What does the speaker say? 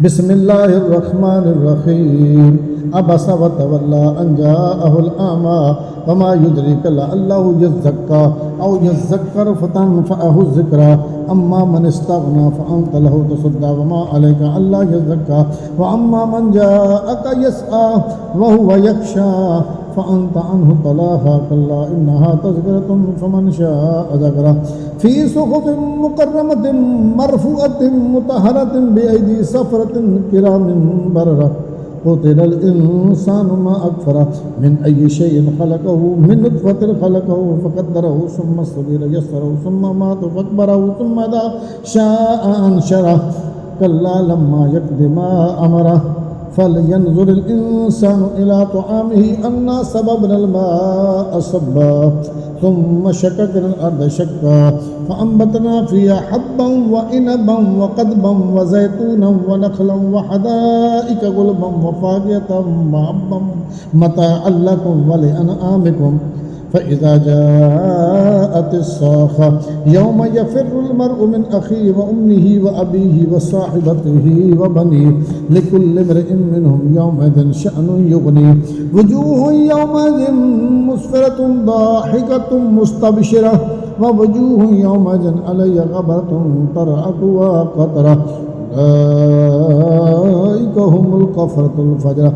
बिस्मिल्लाहिर्रहमानिर्रहीम अबसा व तवल्ला अन जाअहुल आमा वमा युद्रिक लअल्लहु यज़्ज़क्का औ यज़्ज़क्कर फतनफ़अहु ज़िक्रा अम्मा मन इस्तग़ना फ़अन्त लहु तसद्दा वमा अलैका अल्ला यज़्ज़क्का व अम्मा मन जाअका यसआ व हुवा यख्शा फ़अन्त अन्हु तलाहा कल्ला इन्नहा तज़किरतुन फ़मन शाअ ज़करा फ़ी सुहुफ़िन मुकर्रमतिन मरफ़ूअतिन मुतहहरतिन बिअयदी सफ़रतिन किरामिन बररा क़ुतिलल इंसानु मा अकफ़रा मिन अय्यि शैइन ख़लक़हु मिन नुत्फ़तिन ख़लक़हु फ़क़द्दरहु सुम्मा सब्बिला यस्सरहु सुम्मा मातु फ़अक़बरहु सुम्मा दा शाअ अंशरह कल्ला लम्मा यक़दि मा अमरह फलयंज़ुरिल इंसानु इला तआमिही अन्ना सबबनल माअ सब्बा सुम्मा शक़क़नल अर्ज़ शक़्क़ा फ़अंबतना फ़ीहा हब्बन व इनबन व क़दबन व ज़ैतूनन व नख़लन व हदाइक गुलबन व फ़ाकिहतन व अब्बन मताअन लकुम व लिअनआमिकुम फ़इज़ा जाअतिस्साख़ा यौम यफ़िर्रुल मर्अु मिन अख़ीहि व उम्मिहि व अबीहि व साहिबतिहि व बनीहि लिकुल्लि इम्रिइन मिनहुम यौमइज़िन शअनुन युग़नीहि वुजूहुन यौमइज़िन मुस्फ़िरतुन ज़ाहिकतुन मुस्तबशिरह व वुजूहुन यौमइज़िन अलैहा ग़बरतुन तरहक़ुहा क़तरा उलाइका हुमुल कफ़रतुल फ़जरा।